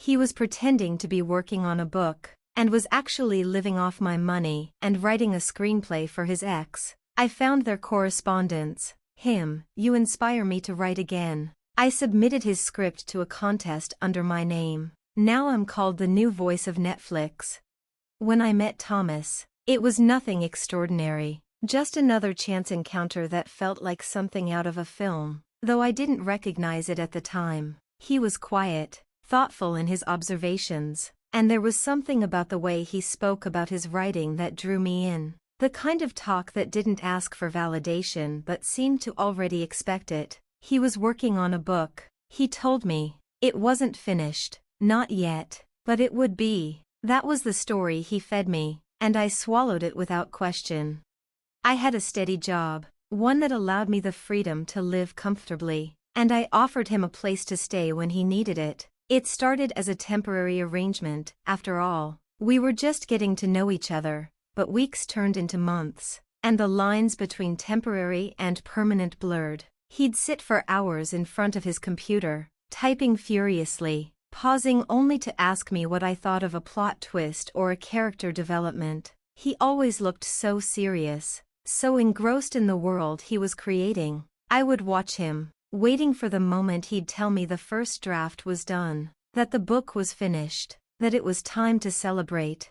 He was pretending to be working on a book, and was actually living off my money and writing a screenplay for his ex. I found their correspondence. Him, you inspire me to write again. I submitted his script to a contest under my name. Now I'm called the new voice of Netflix. When I met Thomas, it was nothing extraordinary, just another chance encounter that felt like something out of a film, though I didn't recognize it at the time. He was quiet, thoughtful in his observations, and there was something about the way he spoke about his writing that drew me in. The kind of talk that didn't ask for validation but seemed to already expect it. He was working on a book, he told me. It wasn't finished, not yet, but it would be. That was the story he fed me, and I swallowed it without question. I had a steady job, one that allowed me the freedom to live comfortably, and I offered him a place to stay when he needed it. It started as a temporary arrangement, after all. We were just getting to know each other, but weeks turned into months, and the lines between temporary and permanent blurred. He'd sit for hours in front of his computer, typing furiously, pausing only to ask me what I thought of a plot twist or a character development. He always looked so serious, so engrossed in the world he was creating. I would watch him, waiting for the moment he'd tell me the first draft was done, that the book was finished, that it was time to celebrate.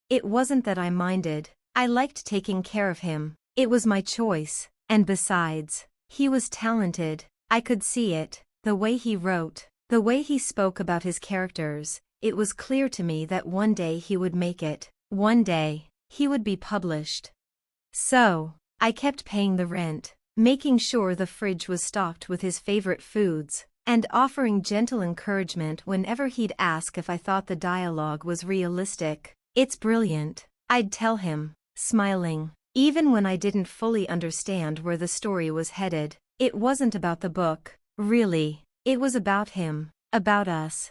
It wasn't that I minded. I liked taking care of him. It was my choice, and besides, he was talented. I could see it, the way he wrote, the way he spoke about his characters. It was clear to me that one day he would make it. One day, he would be published. So, I kept paying the rent, making sure the fridge was stocked with his favorite foods, and offering gentle encouragement whenever he'd ask if I thought the dialogue was realistic. It's brilliant, I'd tell him, smiling. Even when I didn't fully understand where the story was headed, it wasn't about the book, really. It was about him, about us.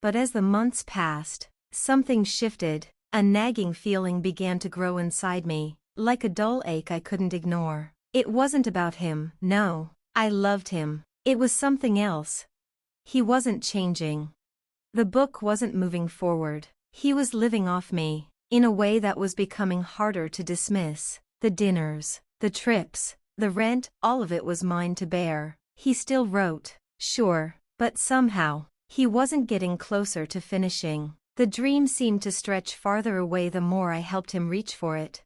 But as the months passed, something shifted. A nagging feeling began to grow inside me, like a dull ache I couldn't ignore. It wasn't about him, no. I loved him. It was something else. He wasn't changing. The book wasn't moving forward. He was living off me, in a way that was becoming harder to dismiss. The dinners, the trips, the rent, all of it was mine to bear. He still wrote, sure, but somehow, he wasn't getting closer to finishing. The dream seemed to stretch farther away the more I helped him reach for it.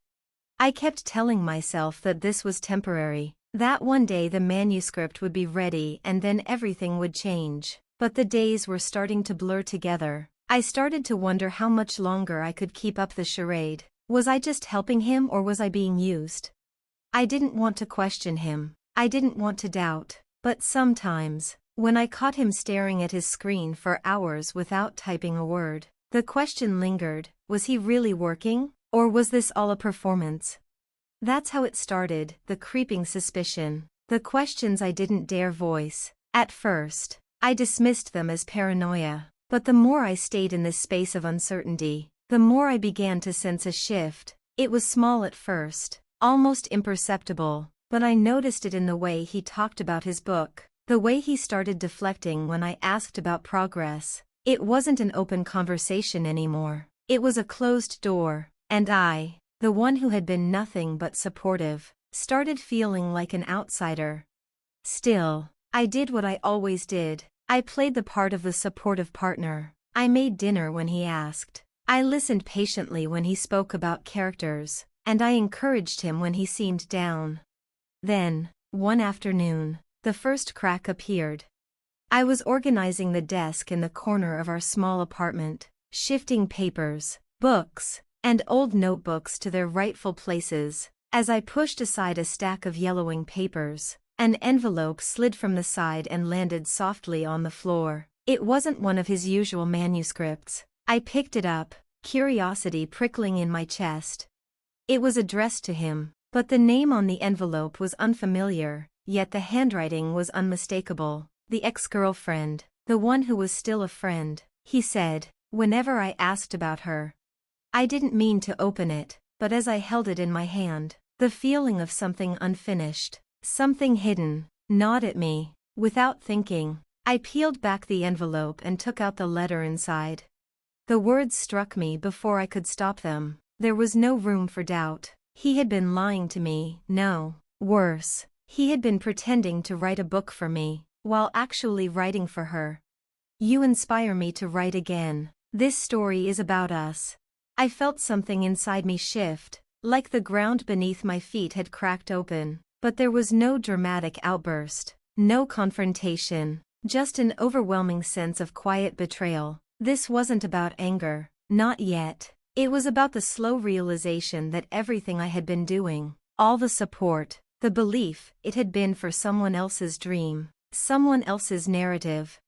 I kept telling myself that this was temporary, that one day the manuscript would be ready and then everything would change. But the days were starting to blur together. I started to wonder how much longer I could keep up the charade. Was I just helping him or was I being used? I didn't want to question him. I didn't want to doubt. But sometimes, when I caught him staring at his screen for hours without typing a word, the question lingered, was he really working, or was this all a performance? That's how it started, the creeping suspicion, the questions I didn't dare voice. At first, I dismissed them as paranoia. But the more I stayed in this space of uncertainty, the more I began to sense a shift. It was small at first, almost imperceptible, but I noticed it in the way he talked about his book, the way he started deflecting when I asked about progress. It wasn't an open conversation anymore. It was a closed door, and I, the one who had been nothing but supportive, started feeling like an outsider. Still, I did what I always did. I played the part of the supportive partner. I made dinner when he asked. I listened patiently when he spoke about characters, and I encouraged him when he seemed down. Then, one afternoon, the first crack appeared. I was organizing the desk in the corner of our small apartment, shifting papers, books, and old notebooks to their rightful places. As I pushed aside a stack of yellowing papers, an envelope slid from the side and landed softly on the floor. It wasn't one of his usual manuscripts. I picked it up, curiosity prickling in my chest. It was addressed to him, but the name on the envelope was unfamiliar, yet the handwriting was unmistakable. The ex-girlfriend, the one who was still a friend, he said, whenever I asked about her. I didn't mean to open it, but as I held it in my hand, the feeling of something unfinished, something hidden, gnawed at me. Without thinking, I peeled back the envelope and took out the letter inside. The words struck me before I could stop them. There was no room for doubt. He had been lying to me, no, worse. He had been pretending to write a book for me, while actually writing for her. You inspire me to write again. This story is about us. I felt something inside me shift, like the ground beneath my feet had cracked open, but there was no dramatic outburst, no confrontation, just an overwhelming sense of quiet betrayal. This wasn't about anger, not yet. It was about the slow realization that everything I had been doing, all the support, the belief, it had been for someone else's dream, someone else's narrative.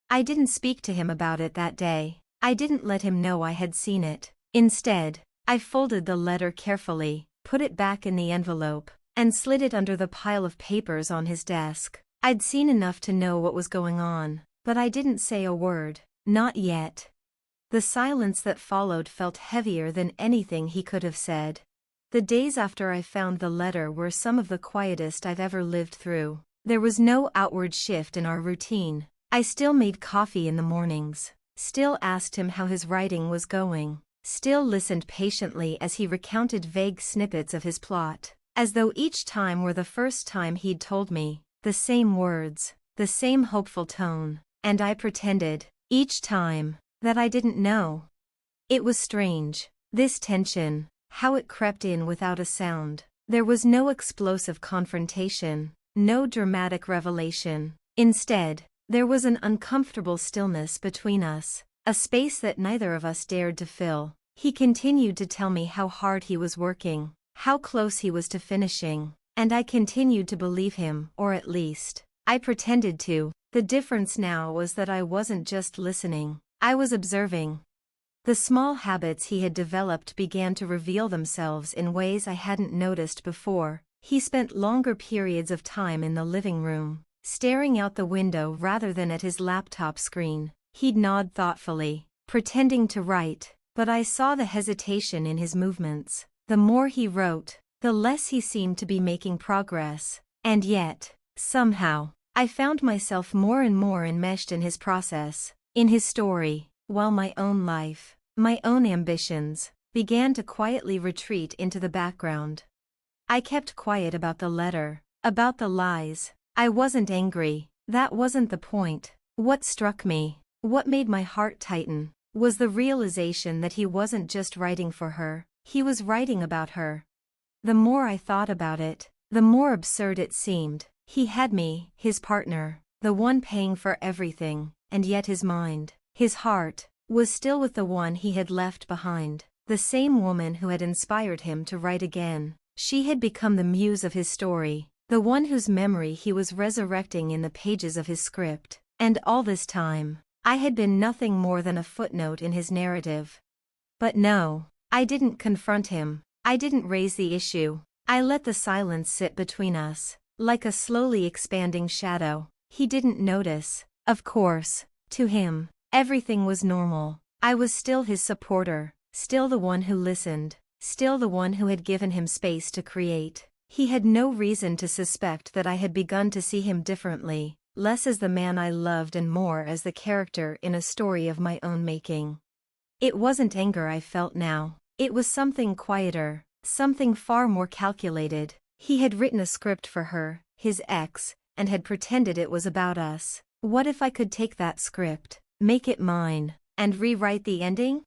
I didn't speak to him about it that day. I didn't let him know I had seen it. Instead, I folded the letter carefully, put it back in the envelope, and slid it under the pile of papers on his desk. I'd seen enough to know what was going on, but I didn't say a word, not yet. The silence that followed felt heavier than anything he could have said. The days after I found the letter were some of the quietest I've ever lived through. There was no outward shift in our routine. I still made coffee in the mornings, still asked him how his writing was going, still listened patiently as he recounted vague snippets of his plot, as though each time were the first time he'd told me, the same words, the same hopeful tone, and I pretended, each time, that I didn't know. It was strange, this tension, how it crept in without a sound. There was no explosive confrontation, no dramatic revelation. Instead, there was an uncomfortable stillness between us, a space that neither of us dared to fill. He continued to tell me how hard he was working, how close he was to finishing, and I continued to believe him, or at least, I pretended to. The difference now was that I wasn't just listening, I was observing. The small habits he had developed began to reveal themselves in ways I hadn't noticed before. He spent longer periods of time in the living room, staring out the window rather than at his laptop screen. He'd nod thoughtfully, pretending to write, but I saw the hesitation in his movements. The more he wrote, the less he seemed to be making progress. And yet, somehow, I found myself more and more enmeshed in his process, in his story, while my own life, my own ambitions, began to quietly retreat into the background. I kept quiet about the letter, about the lies. I wasn't angry, that wasn't the point. What struck me, what made my heart tighten, was the realization that he wasn't just writing for her, he was writing about her. The more I thought about it, the more absurd it seemed. He had me, his partner, the one paying for everything, and yet his mind, his heart, was still with the one he had left behind, the same woman who had inspired him to write again. She had become the muse of his story, the one whose memory he was resurrecting in the pages of his script, and all this time, I had been nothing more than a footnote in his narrative. But no, I didn't confront him, I didn't raise the issue, I let the silence sit between us, like a slowly expanding shadow. He didn't notice, of course. To him, everything was normal. I was still his supporter, still the one who listened, still the one who had given him space to create. He had no reason to suspect that I had begun to see him differently, less as the man I loved and more as the character in a story of my own making. It wasn't anger I felt now, it was something quieter, something far more calculated. He had written a script for her, his ex, and had pretended it was about us. What if I could take that script, make it mine, and rewrite the ending?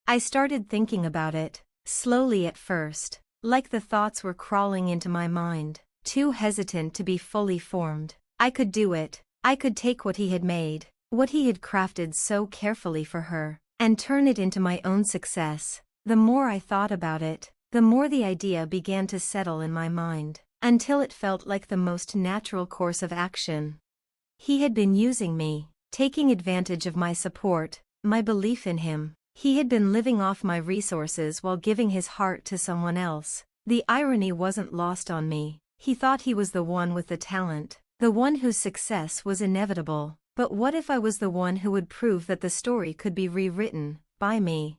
I started thinking about it, slowly at first, like the thoughts were crawling into my mind, too hesitant to be fully formed. I could do it. I could take what he had made, what he had crafted so carefully for her, and turn it into my own success. The more I thought about it, the more the idea began to settle in my mind, until it felt like the most natural course of action. He had been using me, taking advantage of my support, my belief in him. He had been living off my resources while giving his heart to someone else. The irony wasn't lost on me. He thought he was the one with the talent, the one whose success was inevitable. But what if I was the one who would prove that the story could be rewritten, by me?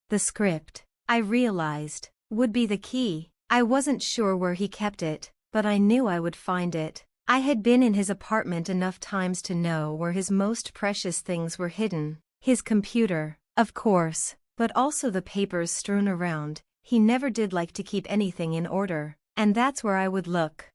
The script, I realized, would be the key. I wasn't sure where he kept it, but I knew I would find it. I had been in his apartment enough times to know where his most precious things were hidden. His computer, of course, but also the papers strewn around. He never did like to keep anything in order, and that's where I would look.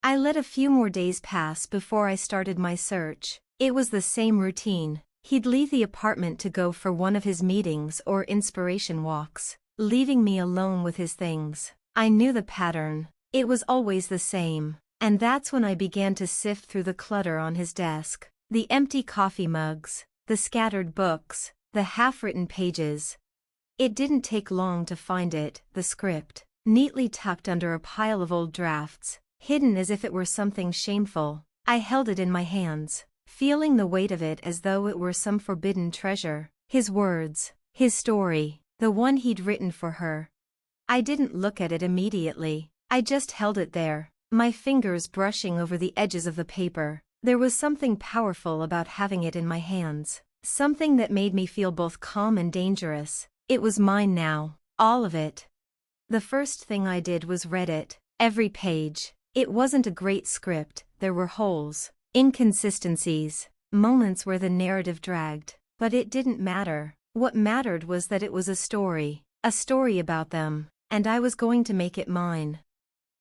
I let a few more days pass before I started my search. It was the same routine. He'd leave the apartment to go for one of his meetings or inspiration walks, leaving me alone with his things. I knew the pattern. It was always the same. And that's when I began to sift through the clutter on his desk. The empty coffee mugs, the scattered books, the half-written pages. It didn't take long to find it, the script, neatly tucked under a pile of old drafts, hidden as if it were something shameful. I held it in my hands, feeling the weight of it as though it were some forbidden treasure. His words, his story, the one he'd written for her. I didn't look at it immediately. I just held it there, my fingers brushing over the edges of the paper. There was something powerful about having it in my hands, something that made me feel both calm and dangerous. It was mine now, all of it. The first thing I did was read it, every page. It wasn't a great script, there were holes, inconsistencies, moments where the narrative dragged, but it didn't matter. What mattered was that it was a story about them, and I was going to make it mine.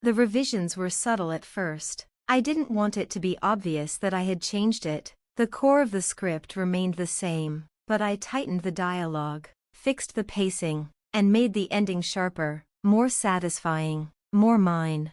The revisions were subtle at first. I didn't want it to be obvious that I had changed it. The core of the script remained the same, but I tightened the dialogue, fixed the pacing, and made the ending sharper, more satisfying, more mine.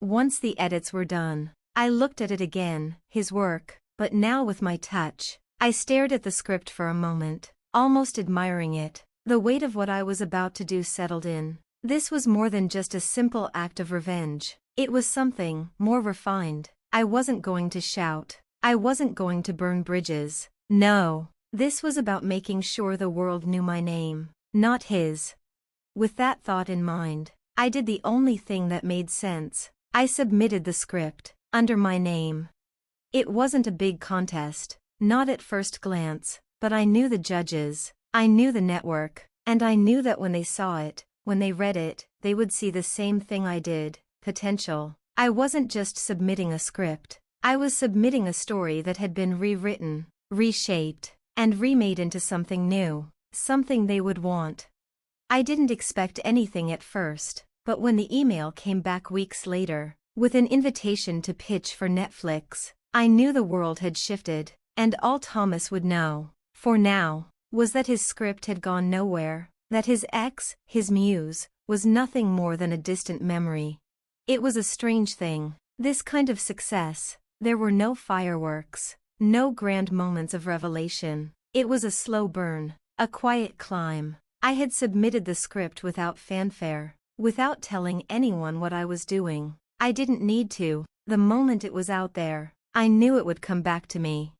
Once the edits were done, I looked at it again, his work, but now with my touch. I stared at the script for a moment, almost admiring it. The weight of what I was about to do settled in. This was more than just a simple act of revenge. It was something more refined. I wasn't going to shout. I wasn't going to burn bridges. No, this was about making sure the world knew my name, not his. With that thought in mind, I did the only thing that made sense. I submitted the script, under my name. It wasn't a big contest, not at first glance, but I knew the judges, I knew the network, and I knew that when they saw it, when they read it, they would see the same thing I did, potential. I wasn't just submitting a script, I was submitting a story that had been rewritten, reshaped, and remade into something new, something they would want. I didn't expect anything at first, but when the email came back weeks later, with an invitation to pitch for Netflix, I knew the world had shifted, and all Thomas would know, for now, was that his script had gone nowhere. That his ex, his muse, was nothing more than a distant memory. It was a strange thing, this kind of success. There were no fireworks, no grand moments of revelation. It was a slow burn, a quiet climb. I had submitted the script without fanfare, without telling anyone what I was doing. I didn't need to. The moment it was out there, I knew it would come back to me.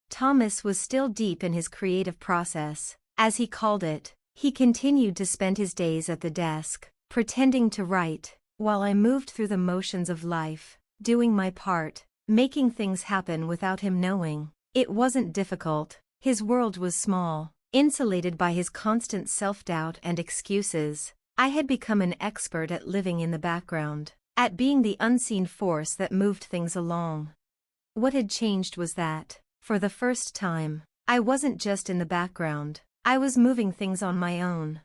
Thomas was still deep in his creative process, as he called it. He continued to spend his days at the desk, pretending to write, while I moved through the motions of life, doing my part, making things happen without him knowing. It wasn't difficult. His world was small, insulated by his constant self-doubt and excuses. I had become an expert at living in the background, at being the unseen force that moved things along. What had changed was that, for the first time, I wasn't just in the background. I was moving things on my own.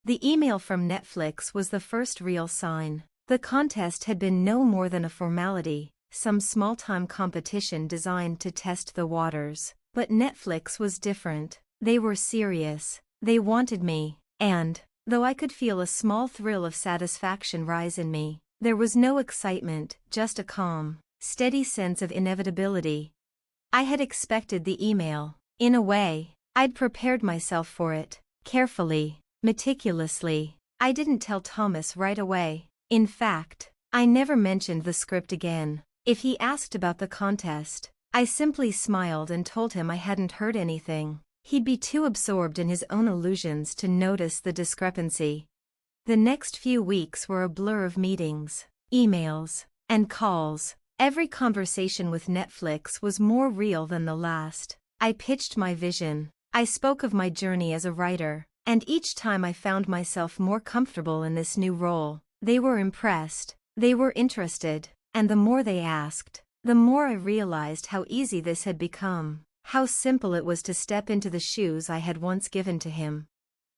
The email from Netflix was the first real sign. The contest had been no more than a formality, some small-time competition designed to test the waters. But Netflix was different. They were serious. They wanted me. And, though I could feel a small thrill of satisfaction rise in me, there was no excitement, just a calm, steady sense of inevitability. I had expected the email. In a way, I'd prepared myself for it, carefully, meticulously. I didn't tell Thomas right away. In fact, I never mentioned the script again. If he asked about the contest, I simply smiled and told him I hadn't heard anything. He'd be too absorbed in his own illusions to notice the discrepancy. The next few weeks were a blur of meetings, emails, and calls. Every conversation with Netflix was more real than the last. I pitched my vision. I spoke of my journey as a writer, and each time I found myself more comfortable in this new role. They were impressed, they were interested, and the more they asked, the more I realized how easy this had become, how simple it was to step into the shoes I had once given to him.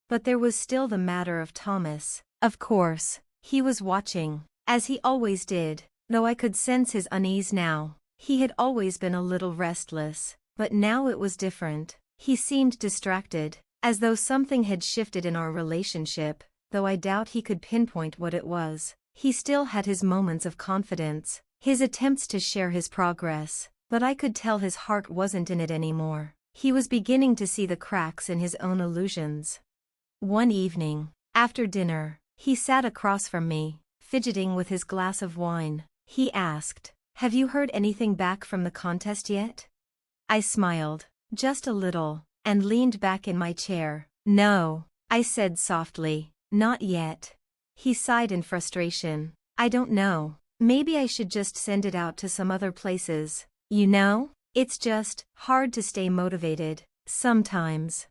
But there was still the matter of Thomas. Of course, he was watching, as he always did, though I could sense his unease now. He had always been a little restless, but now it was different. He seemed distracted, as though something had shifted in our relationship, though I doubt he could pinpoint what it was. He still had his moments of confidence, his attempts to share his progress, but I could tell his heart wasn't in it anymore. He was beginning to see the cracks in his own illusions. One evening, after dinner, he sat across from me, fidgeting with his glass of wine. He asked, "Have you heard anything back from the contest yet?" I smiled, just a little, and leaned back in my chair. "No," I said softly, "not yet." He sighed in frustration. "I don't know. Maybe I should just send it out to some other places. You know, it's just hard to stay motivated, sometimes."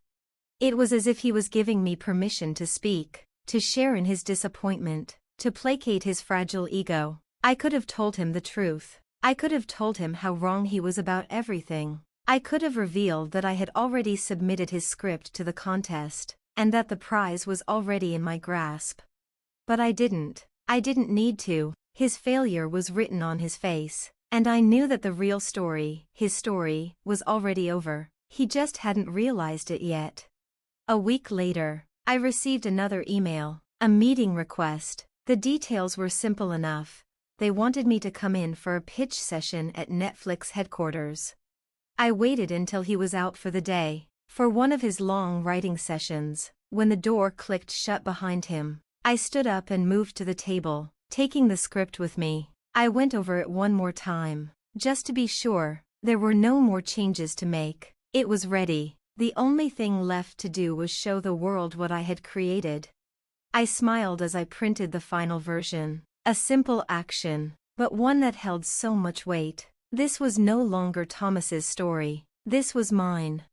It was as if he was giving me permission to speak, to share in his disappointment, to placate his fragile ego. I could have told him the truth. I could have told him how wrong he was about everything. I could have revealed that I had already submitted his script to the contest, and that the prize was already in my grasp. But I didn't. I didn't need to. His failure was written on his face, and I knew that the real story, his story, was already over. He just hadn't realized it yet. A week later, I received another email, a meeting request. The details were simple enough. They wanted me to come in for a pitch session at Netflix headquarters. I waited until he was out for the day, for one of his long writing sessions. When the door clicked shut behind him, I stood up and moved to the table, taking the script with me. I went over it one more time, just to be sure. There were no more changes to make. It was ready. The only thing left to do was show the world what I had created. I smiled as I printed the final version. A simple action, but one that held so much weight. This was no longer Thomas's story. This was mine.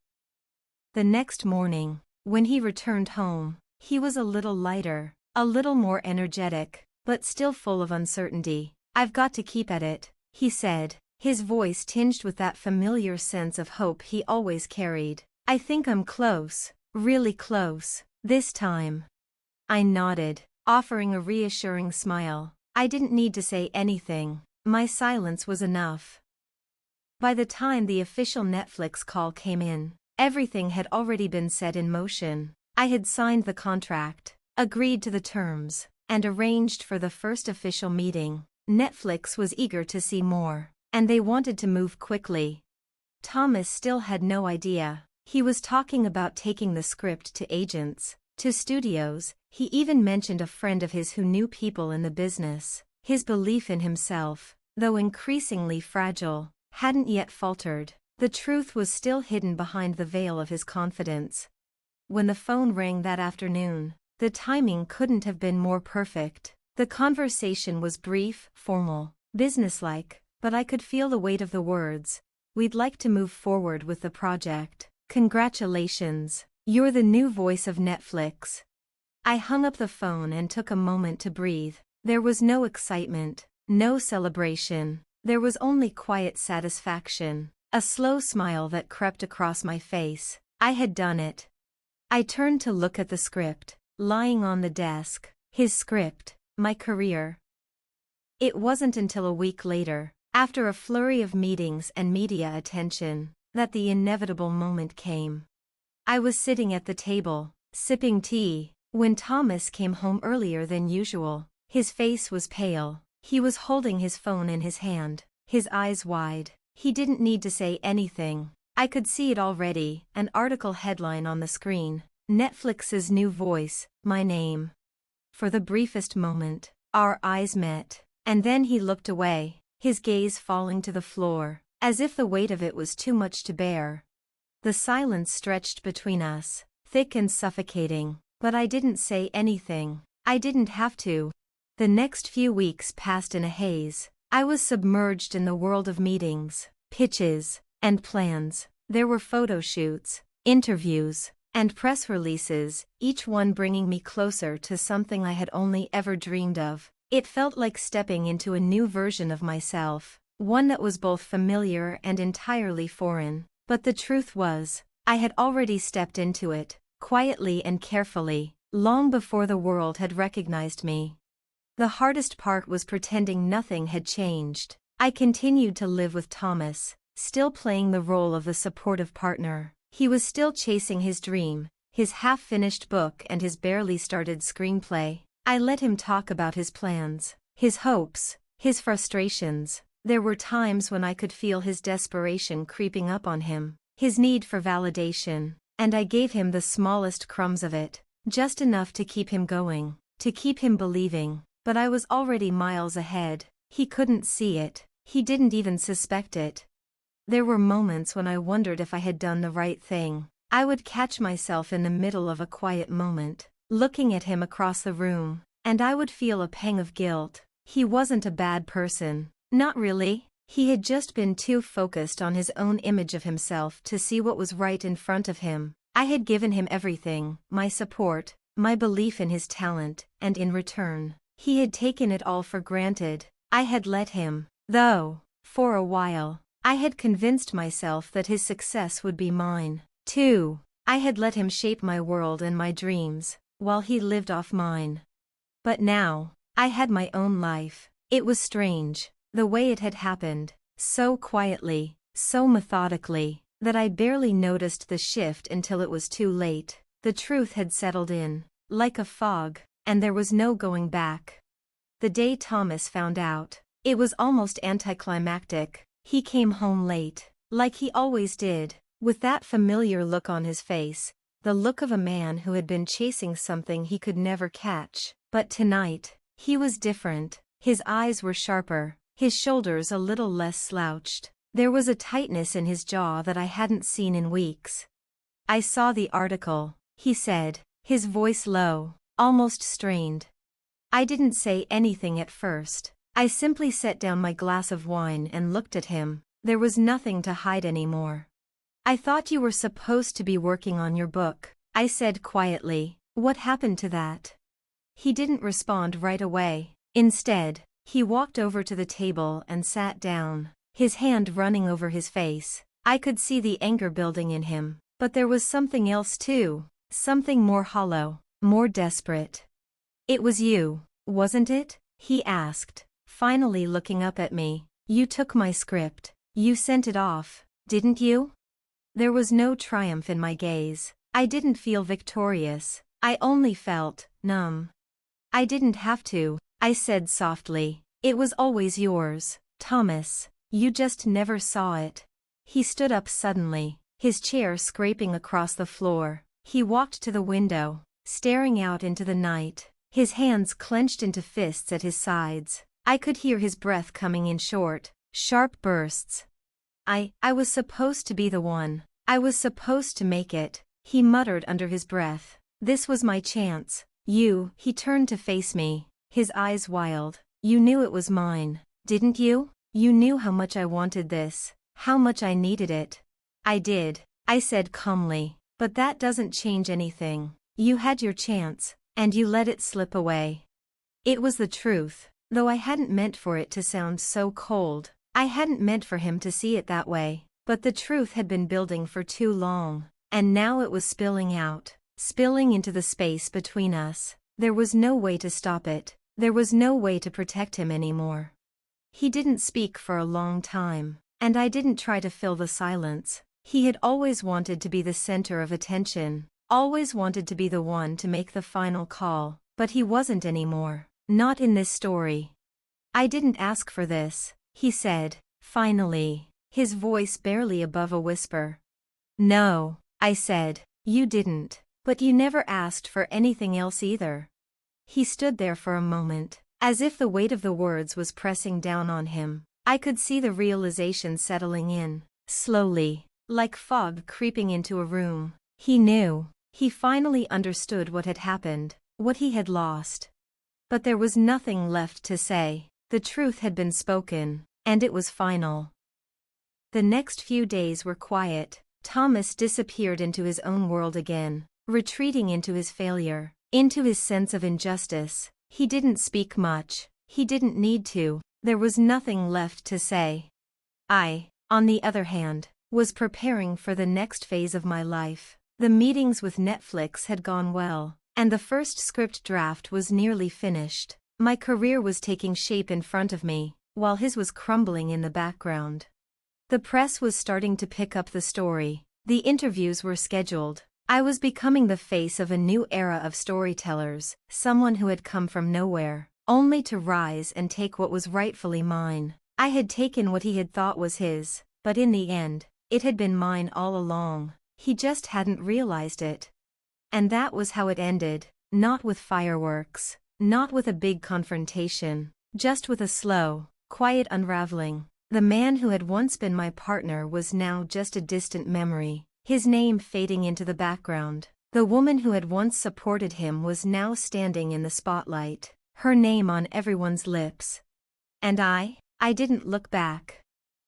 The next morning, when he returned home, he was a little lighter, a little more energetic, but still full of uncertainty. "I've got to keep at it," he said, his voice tinged with that familiar sense of hope he always carried. "I think I'm close, really close, this time." I nodded, offering a reassuring smile. I didn't need to say anything. My silence was enough. By the time the official Netflix call came in, everything had already been set in motion. I had signed the contract, agreed to the terms, and arranged for the first official meeting. Netflix was eager to see more, and they wanted to move quickly. Thomas still had no idea. He was talking about taking the script to agents, to studios. He even mentioned a friend of his who knew people in the business. His belief in himself, though increasingly fragile, hadn't yet faltered. The truth was still hidden behind the veil of his confidence. When the phone rang that afternoon, the timing couldn't have been more perfect. The conversation was brief, formal, businesslike, but I could feel the weight of the words. "We'd like to move forward with the project. Congratulations, you're the new voice of Netflix." I hung up the phone and took a moment to breathe. There was no excitement, no celebration. There was only quiet satisfaction, a slow smile that crept across my face. I had done it. I turned to look at the script, lying on the desk. His script, my career. It wasn't until a week later, after a flurry of meetings and media attention, that the inevitable moment came. I was sitting at the table, sipping tea, when Thomas came home earlier than usual. His face was pale. He was holding his phone in his hand, his eyes wide. He didn't need to say anything. I could see it already, an article headline on the screen. Netflix's new voice, my name. For the briefest moment, our eyes met, and then he looked away, his gaze falling to the floor, as if the weight of it was too much to bear. The silence stretched between us, thick and suffocating, but I didn't say anything. I didn't have to. The next few weeks passed in a haze. I was submerged in the world of meetings, pitches, and plans. There were photo shoots, interviews, and press releases, each one bringing me closer to something I had only ever dreamed of. It felt like stepping into a new version of myself, one that was both familiar and entirely foreign. But the truth was, I had already stepped into it, quietly and carefully, long before the world had recognized me. The hardest part was pretending nothing had changed. I continued to live with Thomas, still playing the role of the supportive partner. He was still chasing his dream, his half-finished book and his barely started screenplay. I let him talk about his plans, his hopes, his frustrations. There were times when I could feel his desperation creeping up on him, his need for validation, and I gave him the smallest crumbs of it, just enough to keep him going, to keep him believing. But I was already miles ahead. He couldn't see it, he didn't even suspect it. There were moments when I wondered if I had done the right thing. I would catch myself in the middle of a quiet moment, looking at him across the room, and I would feel a pang of guilt. He wasn't a bad person. Not really. He had just been too focused on his own image of himself to see what was right in front of him. I had given him everything, my support, my belief in his talent, and in return, he had taken it all for granted. I had let him, though, for a while. I had convinced myself that his success would be mine, too. I had let him shape my world and my dreams, while he lived off mine. But now, I had my own life. It was strange, the way it had happened, so quietly, so methodically, that I barely noticed the shift until it was too late. The truth had settled in, like a fog, and there was no going back. The day Thomas found out, it was almost anticlimactic. He came home late, like he always did, with that familiar look on his face, the look of a man who had been chasing something he could never catch. But tonight, he was different. His eyes were sharper, his shoulders a little less slouched. There was a tightness in his jaw that I hadn't seen in weeks. "I saw the article," he said, his voice low, almost strained. I didn't say anything at first. I simply set down my glass of wine and looked at him. There was nothing to hide anymore. "I thought you were supposed to be working on your book," I said quietly. "What happened to that?" He didn't respond right away. Instead, he walked over to the table and sat down, his hand running over his face. I could see the anger building in him, but there was something else too, something more hollow, more desperate. "It was you, wasn't it?" he asked, finally looking up at me. "You took my script. You sent it off, didn't you?" There was no triumph in my gaze. I didn't feel victorious. I only felt numb. "I didn't have to," I said softly. "It was always yours, Thomas. You just never saw it." He stood up suddenly, his chair scraping across the floor. He walked to the window, staring out into the night, his hands clenched into fists at his sides. I could hear his breath coming in short, sharp bursts. I was supposed to be the one. I was supposed to make it," he muttered under his breath. "This was my chance. He turned to face me, his eyes wild. "You knew it was mine, didn't you? You knew how much I wanted this, how much I needed it." "I did," I said calmly, "but that doesn't change anything. You had your chance, and you let it slip away." It was the truth, though I hadn't meant for it to sound so cold. I hadn't meant for him to see it that way, but the truth had been building for too long, and now it was spilling out, spilling into the space between us. There was no way to stop it. There was no way to protect him anymore. He didn't speak for a long time, and I didn't try to fill the silence. He had always wanted to be the center of attention, always wanted to be the one to make the final call, but he wasn't anymore. Not in this story. "I didn't ask for this," he said, finally, his voice barely above a whisper. "No," I said, "you didn't, but you never asked for anything else either." He stood there for a moment, as if the weight of the words was pressing down on him. I could see the realization settling in, slowly, like fog creeping into a room. He knew. He finally understood what had happened, what he had lost. But there was nothing left to say. The truth had been spoken, and it was final. The next few days were quiet. Thomas disappeared into his own world again, retreating into his failure, into his sense of injustice. He didn't speak much. He didn't need to. There was nothing left to say. I, on the other hand, was preparing for the next phase of my life. The meetings with Netflix had gone well, and the first script draft was nearly finished. My career was taking shape in front of me, while his was crumbling in the background. The press was starting to pick up the story. The interviews were scheduled. I was becoming the face of a new era of storytellers, someone who had come from nowhere, only to rise and take what was rightfully mine. I had taken what he had thought was his, but in the end, it had been mine all along. He just hadn't realized it. And that was how it ended, not with fireworks, not with a big confrontation, just with a slow, quiet unraveling. The man who had once been my partner was now just a distant memory, his name fading into the background. The woman who had once supported him was now standing in the spotlight, her name on everyone's lips. And I didn't look back.